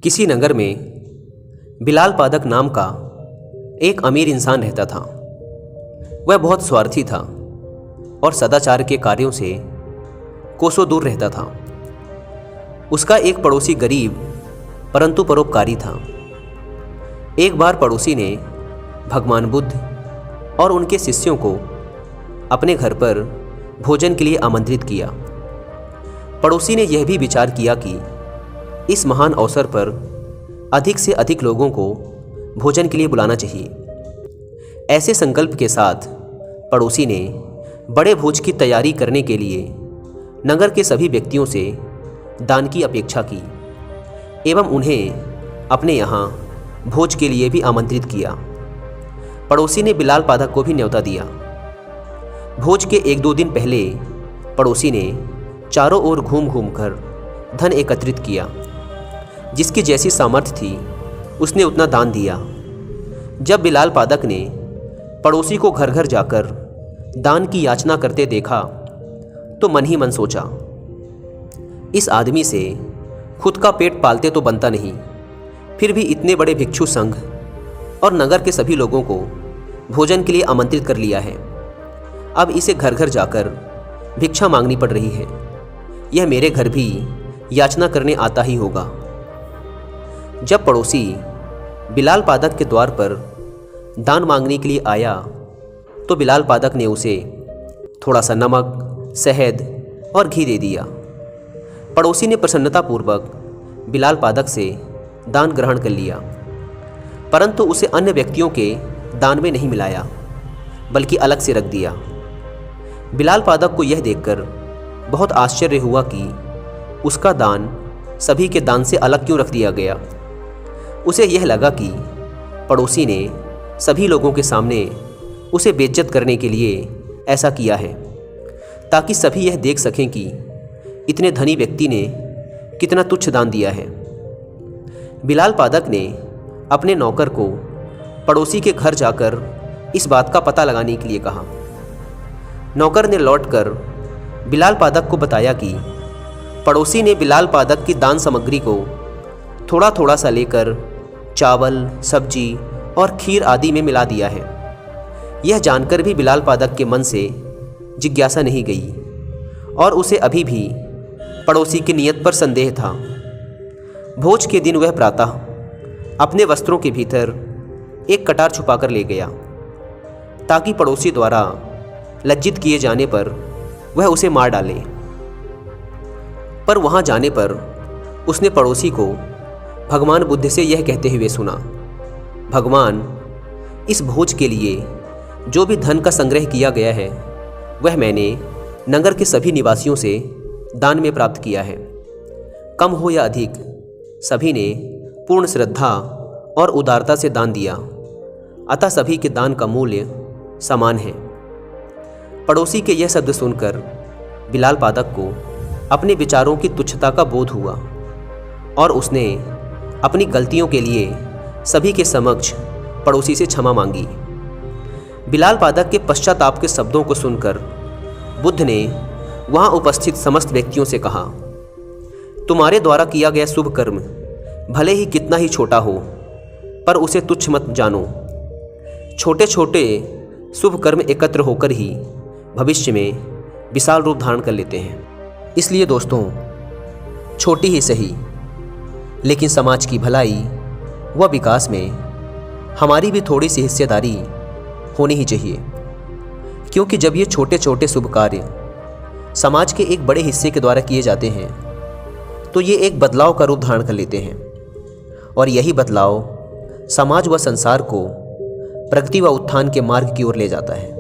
किसी नगर में बिलाल पादक नाम का एक अमीर इंसान रहता था। वह बहुत स्वार्थी था और सदाचार के कार्यों से कोसों दूर रहता था। उसका एक पड़ोसी गरीब परंतु परोपकारी था। एक बार पड़ोसी ने भगवान बुद्ध और उनके शिष्यों को अपने घर पर भोजन के लिए आमंत्रित किया। पड़ोसी ने यह भी विचार किया कि इस महान अवसर पर अधिक से अधिक लोगों को भोजन के लिए बुलाना चाहिए। ऐसे संकल्प के साथ पड़ोसी ने बड़े भोज की तैयारी करने के लिए नगर के सभी व्यक्तियों से दान की अपेक्षा की एवं उन्हें अपने यहाँ भोज के लिए भी आमंत्रित किया। पड़ोसी ने बिलाल पादक को भी न्योता दिया। भोज के 1-2 दिन पहले पड़ोसी ने चारों ओर घूम घूम कर धन एकत्रित किया। जिसकी जैसी सामर्थ्य थी उसने उतना दान दिया। जब बिलाल पादक ने पड़ोसी को घर घर जाकर दान की याचना करते देखा तो मन ही मन सोचा, इस आदमी से खुद का पेट पालते तो बनता नहीं, फिर भी इतने बड़े भिक्षु संघ और नगर के सभी लोगों को भोजन के लिए आमंत्रित कर लिया है। अब इसे घर घर जाकर भिक्षा मांगनी पड़ रही है। यह मेरे घर भी याचना करने आता ही होगा। जब पड़ोसी बिलाल पादक के द्वार पर दान मांगने के लिए आया तो बिलाल पादक ने उसे थोड़ा सा नमक, शहद और घी दे दिया। पड़ोसी ने प्रसन्नतापूर्वक बिलाल पादक से दान ग्रहण कर लिया, परंतु उसे अन्य व्यक्तियों के दान में नहीं मिलाया बल्कि अलग से रख दिया। बिलाल पादक को यह देखकर बहुत आश्चर्य हुआ कि उसका दान सभी के दान से अलग क्यों रख दिया गया। उसे यह लगा कि पड़ोसी ने सभी लोगों के सामने उसे बेइज्जत करने के लिए ऐसा किया है, ताकि सभी यह देख सकें कि इतने धनी व्यक्ति ने कितना तुच्छ दान दिया है। बिलाल पादक ने अपने नौकर को पड़ोसी के घर जाकर इस बात का पता लगाने के लिए कहा। नौकर ने लौटकर बिलाल पादक को बताया कि पड़ोसी ने बिलाल पादक की दान सामग्री को थोड़ा थोड़ा सा लेकर चावल, सब्जी और खीर आदि में मिला दिया है। यह जानकर भी बिलाल पादक के मन से जिज्ञासा नहीं गई और उसे अभी भी पड़ोसी की नीयत पर संदेह था। भोज के दिन वह प्रातः अपने वस्त्रों के भीतर एक कटार छुपाकर ले गया, ताकि पड़ोसी द्वारा लज्जित किए जाने पर वह उसे मार डाले। पर वहां जाने पर उसने पड़ोसी को भगवान बुद्ध से यह कहते हुए सुना, भगवान, इस भोज के लिए जो भी धन का संग्रह किया गया है वह मैंने नगर के सभी निवासियों से दान में प्राप्त किया है। कम हो या अधिक, सभी ने पूर्ण श्रद्धा और उदारता से दान दिया, अतः सभी के दान का मूल्य समान है। पड़ोसी के यह शब्द सुनकर बिलाल पादक को अपने विचारों की तुच्छता का बोध हुआ और उसने अपनी गलतियों के लिए सभी के समक्ष पड़ोसी से क्षमा मांगी। बिलाल पादक के पश्चाताप के शब्दों को सुनकर बुद्ध ने वहां उपस्थित समस्त व्यक्तियों से कहा, तुम्हारे द्वारा किया गया शुभ कर्म भले ही कितना ही छोटा हो, पर उसे तुच्छ मत जानो। छोटे छोटे शुभ कर्म एकत्र होकर ही भविष्य में विशाल रूप धारण कर लेते हैं। इसलिए दोस्तों, छोटी ही सही लेकिन समाज की भलाई व विकास में हमारी भी थोड़ी सी हिस्सेदारी होनी ही चाहिए, क्योंकि जब ये छोटे छोटे शुभ कार्य समाज के एक बड़े हिस्से के द्वारा किए जाते हैं तो ये एक बदलाव का रूप धारण कर लेते हैं और यही बदलाव समाज व संसार को प्रगति व उत्थान के मार्ग की ओर ले जाता है।